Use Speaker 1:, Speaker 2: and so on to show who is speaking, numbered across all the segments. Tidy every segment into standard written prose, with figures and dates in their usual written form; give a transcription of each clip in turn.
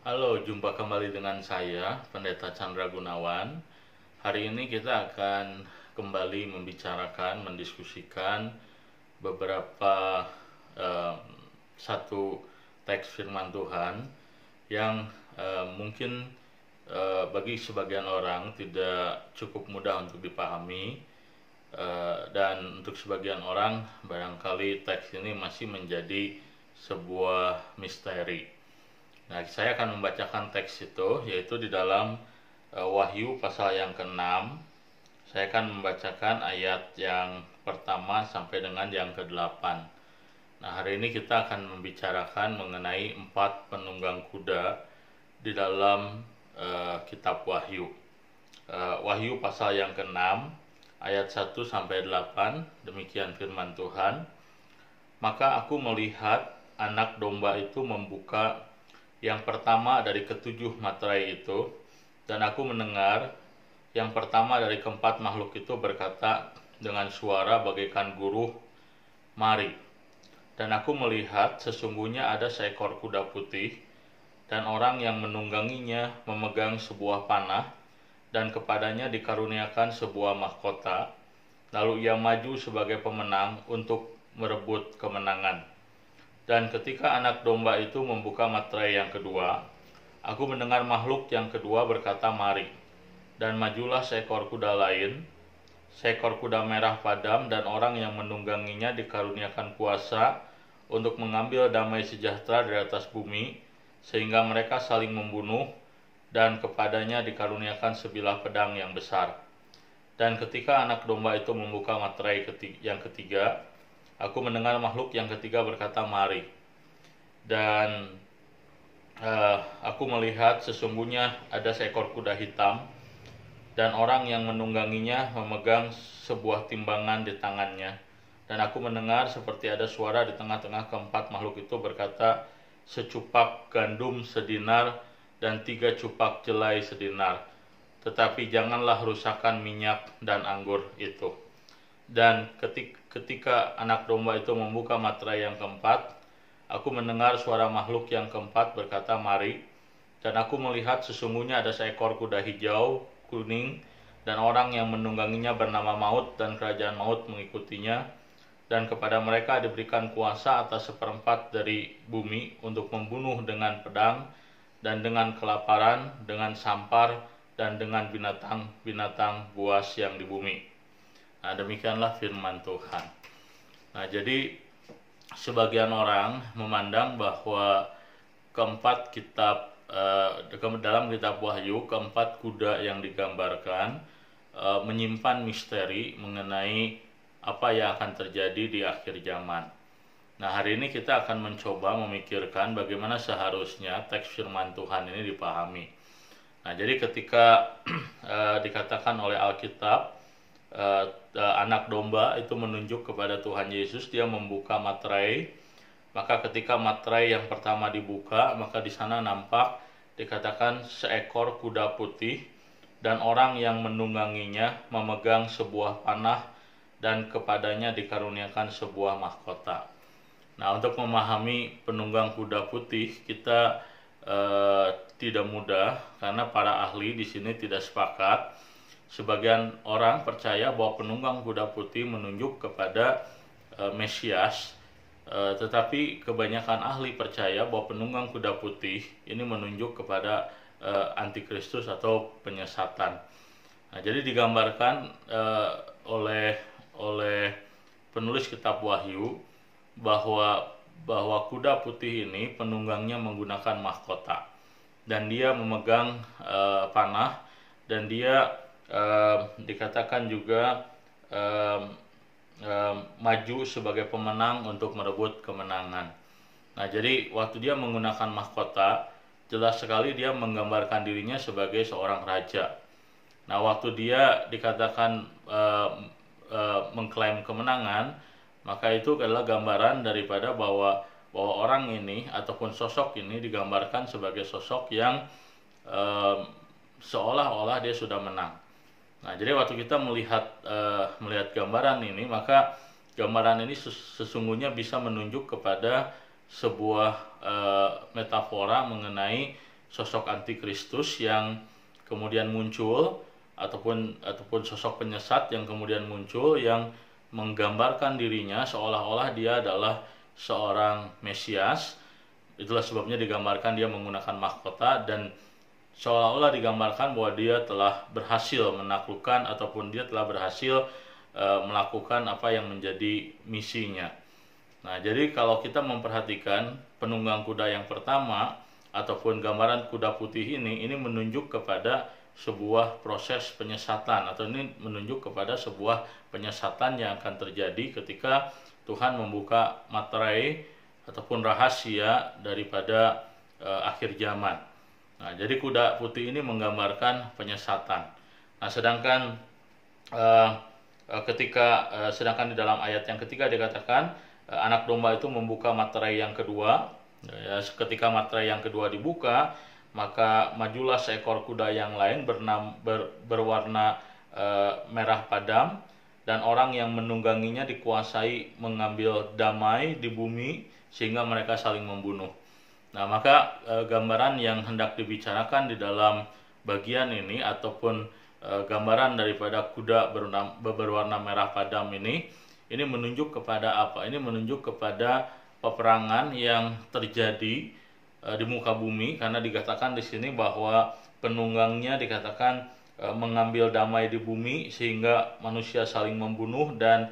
Speaker 1: Halo, jumpa kembali dengan saya, Pendeta Chandra Gunawan. Hari ini kita akan kembali mendiskusikan beberapa satu teks firman Tuhan yang mungkin bagi sebagian orang tidak cukup mudah untuk dipahami, dan untuk sebagian orang barangkali teks ini masih menjadi sebuah misteri. Nah, saya akan membacakan teks itu, yaitu di dalam Wahyu pasal yang ke-6. Saya akan membacakan ayat yang pertama sampai dengan yang ke-8. Nah, hari ini kita akan membicarakan mengenai 4 penunggang kuda di dalam kitab Wahyu. Wahyu pasal yang ke-6, ayat 1 sampai 8, demikian firman Tuhan. Maka aku melihat anak domba itu membuka yang pertama dari ketujuh materai itu, dan aku mendengar yang pertama dari keempat makhluk itu berkata dengan suara bagaikan guruh, "Mari." Dan aku melihat sesungguhnya ada seekor kuda putih, dan orang yang menungganginya memegang sebuah panah, dan kepadanya dikaruniakan sebuah mahkota. Lalu ia maju sebagai pemenang untuk merebut kemenangan. Dan ketika anak domba itu membuka materai yang kedua, aku mendengar makhluk yang kedua berkata, "Mari." Dan majulah seekor kuda lain, seekor kuda merah padam, dan orang yang menungganginya dikaruniakan kuasa untuk mengambil damai sejahtera dari atas bumi, sehingga mereka saling membunuh, dan kepadanya dikaruniakan sebilah pedang yang besar. Dan ketika anak domba itu membuka materai yang ketiga, aku mendengar makhluk yang ketiga berkata, "Mari." Dan aku melihat sesungguhnya ada seekor kuda hitam, dan orang yang menungganginya memegang sebuah timbangan di tangannya. Dan aku mendengar seperti ada suara di tengah-tengah keempat makhluk itu berkata, "Secupak gandum sedinar dan 3 cupak jelai sedinar. Tetapi janganlah rusakkan minyak dan anggur itu." Dan ketika anak domba itu membuka materai yang keempat, aku mendengar suara makhluk yang keempat berkata, "Mari." Dan aku melihat sesungguhnya ada seekor kuda hijau, kuning, dan orang yang menungganginya bernama Maut, dan kerajaan maut mengikutinya. Dan kepada mereka diberikan kuasa atas 1/4 dari bumi untuk membunuh dengan pedang, dan dengan kelaparan, dengan sampar, dan dengan binatang-binatang buas yang di bumi. Nah, demikianlah firman Tuhan. Nah, jadi sebagian orang memandang bahwa keempat kitab dalam kitab Wahyu, keempat kuda yang digambarkan menyimpan misteri mengenai apa yang akan terjadi di akhir zaman. Nah, hari ini kita akan mencoba memikirkan bagaimana seharusnya teks firman Tuhan ini dipahami. Nah, jadi ketika dikatakan oleh Alkitab, anak domba itu menunjuk kepada Tuhan Yesus, dia membuka materai. Maka ketika materai yang pertama dibuka, maka di sana nampak dikatakan seekor kuda putih, dan orang yang menungganginya memegang sebuah panah, dan kepadanya dikaruniakan sebuah mahkota. Nah, untuk memahami penunggang kuda putih kita tidak mudah, karena para ahli di sini tidak sepakat. Sebagian orang percaya bahwa penunggang kuda putih menunjuk kepada Mesias, tetapi kebanyakan ahli percaya bahwa penunggang kuda putih ini menunjuk kepada antikristus atau penyesatan. Nah, jadi digambarkan oleh penulis kitab Wahyu bahwa kuda putih ini penunggangnya menggunakan mahkota, dan dia memegang panah, dan dia dikatakan juga maju sebagai pemenang untuk merebut kemenangan. Nah, jadi waktu dia menggunakan mahkota, jelas sekali dia menggambarkan dirinya sebagai seorang raja. Nah, waktu dia dikatakan mengklaim kemenangan, maka itu adalah gambaran daripada bahwa orang ini ataupun sosok ini digambarkan sebagai sosok yang seolah-olah dia sudah menang. Nah, jadi waktu kita melihat gambaran ini, maka gambaran ini sesungguhnya bisa menunjuk kepada sebuah metafora mengenai sosok antikristus yang kemudian muncul, ataupun sosok penyesat yang kemudian muncul, yang menggambarkan dirinya seolah-olah dia adalah seorang Mesias. Itulah sebabnya digambarkan dia menggunakan mahkota, dan seolah-olah digambarkan bahwa dia telah berhasil menaklukkan ataupun dia telah berhasil melakukan apa yang menjadi misinya. Nah, jadi kalau kita memperhatikan penunggang kuda yang pertama ataupun gambaran kuda putih ini menunjuk kepada sebuah proses penyesatan, atau ini menunjuk kepada sebuah penyesatan yang akan terjadi ketika Tuhan membuka materai ataupun rahasia daripada akhir zaman. Nah, jadi kuda putih ini menggambarkan penyesatan. Nah, sedangkan sedangkan di dalam ayat yang ketiga dikatakan anak domba itu membuka materai yang kedua. Ya, ketika materai yang kedua dibuka, maka majulah seekor kuda yang lain berwarna merah padam, dan orang yang menungganginya dikuasai mengambil damai di bumi sehingga mereka saling membunuh. Nah, maka gambaran yang hendak dibicarakan di dalam bagian ini ataupun gambaran daripada kuda berwarna merah padam ini menunjuk kepada apa? Ini menunjuk kepada peperangan yang terjadi di muka bumi, karena dikatakan di sini bahwa penunggangnya dikatakan mengambil damai di bumi sehingga manusia saling membunuh, dan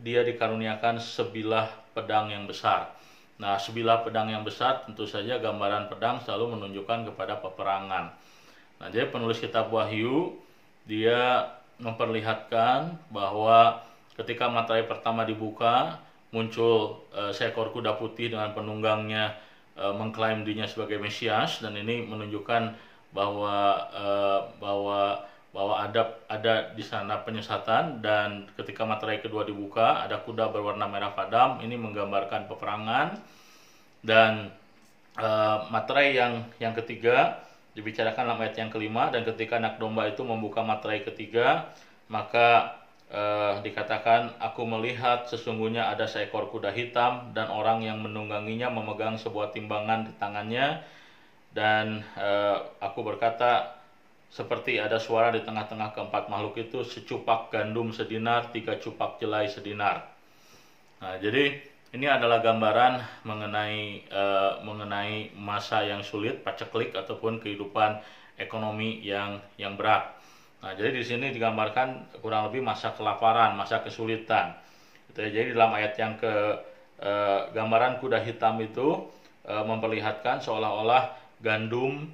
Speaker 1: dia dikaruniakan sebilah pedang yang besar. Nah, sebilah pedang yang besar tentu saja gambaran pedang selalu menunjukkan kepada peperangan. Nah, jadi penulis kitab Wahyu dia memperlihatkan bahwa ketika materai pertama dibuka, muncul seekor kuda putih dengan penunggangnya mengklaim dirinya sebagai Mesias, dan ini menunjukkan bahwa ada di sana penyesatan. Dan ketika materai kedua dibuka, ada kuda berwarna merah padam, ini menggambarkan peperangan. Dan materai yang ketiga dibicarakan dalam ayat yang kelima, dan ketika anak domba itu membuka materai ketiga, maka dikatakan, aku melihat sesungguhnya ada seekor kuda hitam, dan orang yang menungganginya memegang sebuah timbangan di tangannya. Dan aku berkata, seperti ada suara di tengah-tengah keempat makhluk itu, secupak gandum sedinar, 3 cupak jelai sedinar. Nah, jadi ini adalah gambaran mengenai masa yang sulit, paceklik, ataupun kehidupan ekonomi yang berat. Nah, jadi di sini digambarkan kurang lebih masa kelaparan, masa kesulitan. Jadi dalam ayat yang gambaran kuda hitam itu memperlihatkan seolah-olah gandum,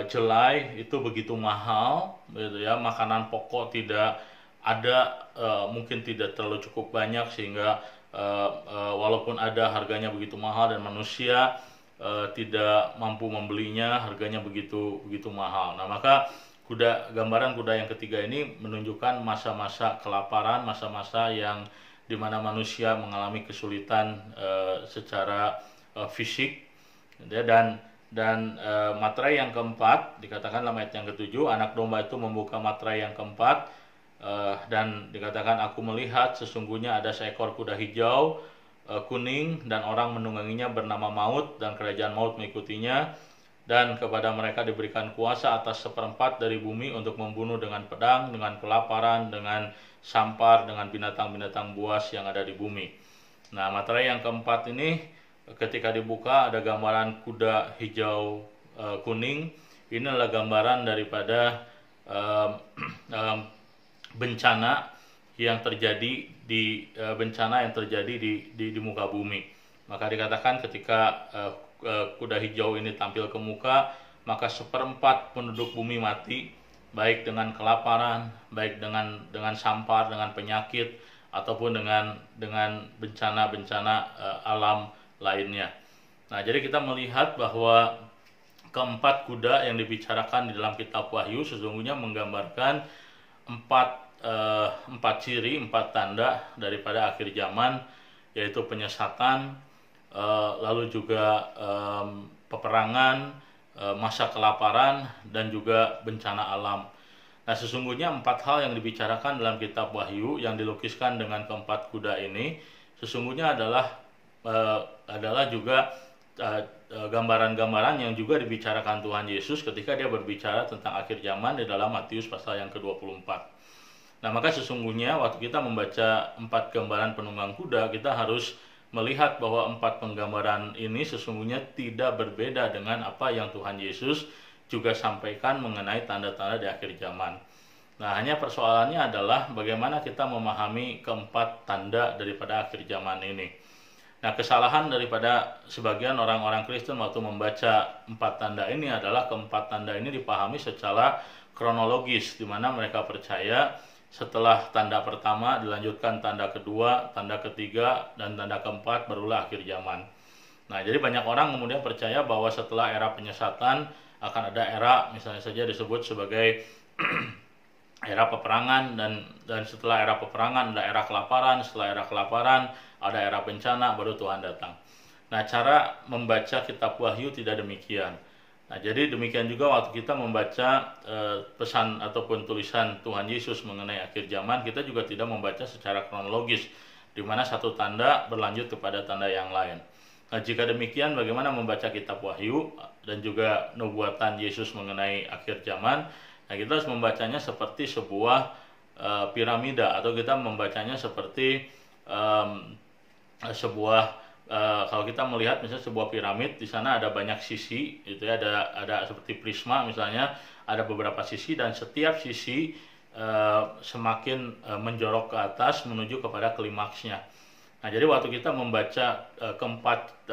Speaker 1: jelai itu begitu mahal, gitu ya. Makanan pokok tidak ada, mungkin tidak terlalu cukup banyak, sehingga walaupun ada harganya begitu mahal dan manusia tidak mampu membelinya, harganya begitu mahal. Nah, maka gambaran kuda yang ketiga ini menunjukkan masa-masa kelaparan, masa-masa yang dimana manusia mengalami kesulitan secara fisik. Dan materai yang keempat dikatakan dalam ayat yang ketujuh, anak domba itu membuka materai yang keempat, dan dikatakan, aku melihat sesungguhnya ada seekor kuda hijau, kuning, dan orang menungganginya bernama Maut, dan kerajaan maut mengikutinya. Dan kepada mereka diberikan kuasa atas 1/4 dari bumi untuk membunuh dengan pedang, dengan kelaparan, dengan sampar, dengan binatang-binatang buas yang ada di bumi. Nah, materai yang keempat ini ketika dibuka ada gambaran kuda hijau kuning. Ini adalah gambaran daripada bencana yang terjadi di muka bumi. Maka dikatakan ketika kuda hijau ini tampil ke muka, maka 1/4 penduduk bumi mati, baik dengan kelaparan, baik dengan sampar, dengan penyakit, ataupun dengan bencana-bencana alam lainnya. Nah, jadi kita melihat bahwa keempat kuda yang dibicarakan di dalam kitab Wahyu sesungguhnya menggambarkan empat ciri, 4 tanda daripada akhir zaman, yaitu penyesatan, lalu juga peperangan, masa kelaparan, dan juga bencana alam. Nah, sesungguhnya 4 hal yang dibicarakan dalam kitab Wahyu yang dilukiskan dengan keempat kuda ini sesungguhnya adalah juga gambaran-gambaran yang juga dibicarakan Tuhan Yesus ketika dia berbicara tentang akhir zaman di dalam Matius pasal yang ke-24. Nah, maka sesungguhnya waktu kita membaca 4 gambaran penunggang kuda, kita harus melihat bahwa 4 penggambaran ini sesungguhnya tidak berbeda dengan apa yang Tuhan Yesus juga sampaikan mengenai tanda-tanda di akhir zaman. Nah, hanya persoalannya adalah bagaimana kita memahami keempat tanda daripada akhir zaman ini. Nah, kesalahan daripada sebagian orang-orang Kristen waktu membaca 4 tanda ini adalah keempat tanda ini dipahami secara kronologis, di mana mereka percaya setelah tanda pertama dilanjutkan tanda kedua, tanda ketiga, dan tanda keempat barulah akhir zaman. Nah, jadi banyak orang kemudian percaya bahwa setelah era penyesatan akan ada era, misalnya saja disebut sebagai era peperangan, dan setelah era peperangan ada era kelaparan, setelah era kelaparan ada era bencana, baru Tuhan datang. Nah, cara membaca kitab Wahyu tidak demikian. Nah, jadi demikian juga waktu kita membaca pesan ataupun tulisan Tuhan Yesus mengenai akhir zaman, kita juga tidak membaca secara kronologis, di mana satu tanda berlanjut kepada tanda yang lain. Nah, jika demikian, bagaimana membaca kitab Wahyu dan juga nubuatan Yesus mengenai akhir zaman? Nah, kita harus membacanya seperti sebuah piramida, atau kita membacanya seperti kalau kita melihat misalnya sebuah piramid, di sana ada banyak sisi, itu ya, ada seperti prisma misalnya, ada beberapa sisi, dan setiap sisi semakin menjorok ke atas menuju kepada klimaksnya. Nah, jadi waktu kita membaca keempat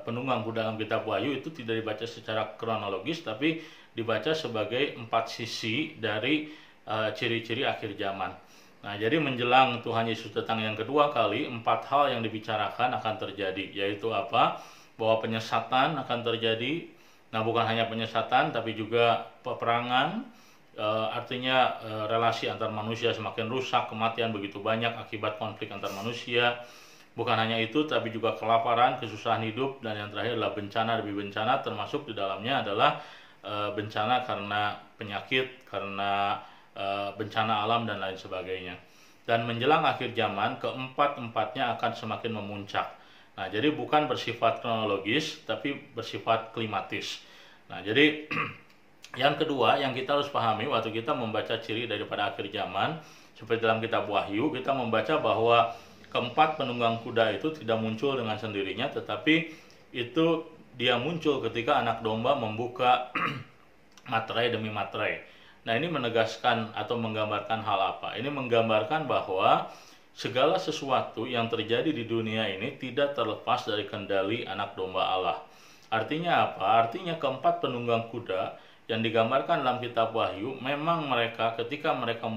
Speaker 1: penunggang kuda dalam kitab Wahyu itu tidak dibaca secara kronologis, tapi dibaca sebagai 4 sisi dari ciri-ciri akhir zaman. Nah, jadi menjelang Tuhan Yesus datang yang kedua kali, 4 hal yang dibicarakan akan terjadi, yaitu apa? Bahwa penyesatan akan terjadi. Nah, bukan hanya penyesatan, tapi juga peperangan, artinya relasi antar manusia semakin rusak, kematian begitu banyak akibat konflik antar manusia. Bukan hanya itu, tapi juga kelaparan, kesusahan hidup, dan yang terakhir adalah bencana demi bencana, termasuk di dalamnya adalah bencana karena penyakit, karena bencana alam, dan lain sebagainya. Dan menjelang akhir zaman, keempat-empatnya akan semakin memuncak. Nah, jadi bukan bersifat kronologis, tapi bersifat klimatis. Nah, jadi yang kedua yang kita harus pahami waktu kita membaca ciri daripada akhir zaman, seperti dalam kitab Wahyu, kita membaca bahwa keempat penunggang kuda itu tidak muncul dengan sendirinya, tetapi itu dia muncul ketika anak domba membuka materai demi materai. Nah, ini menegaskan atau menggambarkan hal apa? Ini menggambarkan bahwa segala sesuatu yang terjadi di dunia ini tidak terlepas dari kendali anak domba Allah. Artinya apa? Artinya keempat penunggang kuda yang digambarkan dalam kitab Wahyu, memang mereka ketika mereka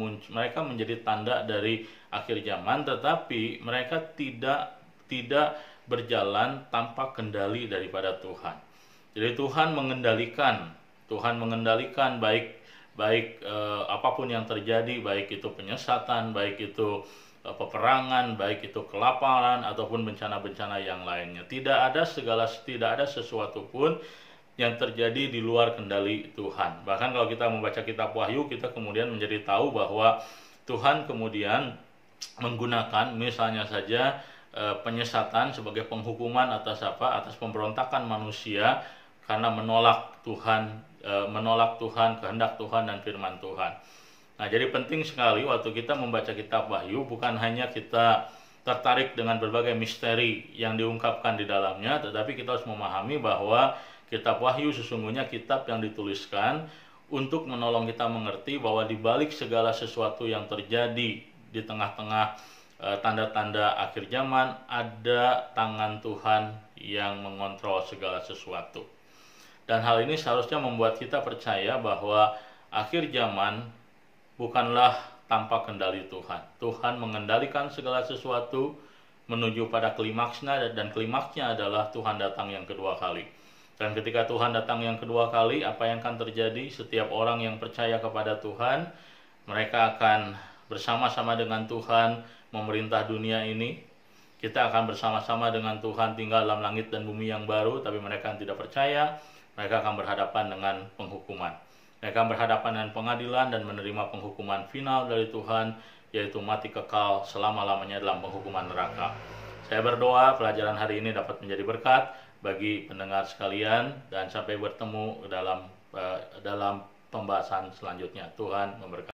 Speaker 1: menjadi tanda dari akhir zaman, tetapi mereka tidak berjalan tanpa kendali daripada Tuhan. Jadi Tuhan mengendalikan baik apapun yang terjadi, baik itu penyesatan, baik itu peperangan, baik itu kelaparan ataupun bencana-bencana yang lainnya. Tidak ada sesuatu pun yang terjadi di luar kendali Tuhan. Bahkan kalau kita membaca kitab Wahyu, kita kemudian menjadi tahu bahwa Tuhan kemudian menggunakan misalnya saja penyesatan sebagai penghukuman atas pemberontakan manusia karena menolak Tuhan, kehendak Tuhan dan firman Tuhan. Nah, jadi penting sekali waktu kita membaca kitab Wahyu, bukan hanya kita tertarik dengan berbagai misteri yang diungkapkan di dalamnya, tetapi kita harus memahami bahwa kitab Wahyu sesungguhnya kitab yang dituliskan untuk menolong kita mengerti bahwa di balik segala sesuatu yang terjadi di tengah-tengah tanda-tanda akhir zaman, ada tangan Tuhan yang mengontrol segala sesuatu. Dan hal ini seharusnya membuat kita percaya bahwa akhir zaman bukanlah tanpa kendali Tuhan. Tuhan mengendalikan segala sesuatu menuju pada klimaksnya, dan klimaksnya adalah Tuhan datang yang kedua kali. Dan ketika Tuhan datang yang kedua kali, apa yang akan terjadi? Setiap orang yang percaya kepada Tuhan, mereka akan bersama-sama dengan Tuhan memerintah dunia ini. Kita akan bersama-sama dengan Tuhan tinggal dalam langit dan bumi yang baru, tapi mereka yang tidak percaya, mereka akan berhadapan dengan penghukuman. Mereka akan berhadapan dengan pengadilan dan menerima penghukuman final dari Tuhan, yaitu mati kekal selama-lamanya dalam penghukuman neraka. Saya berdoa pelajaran hari ini dapat menjadi berkat bagi pendengar sekalian, dan sampai bertemu dalam pembahasan selanjutnya. Tuhan memberkati.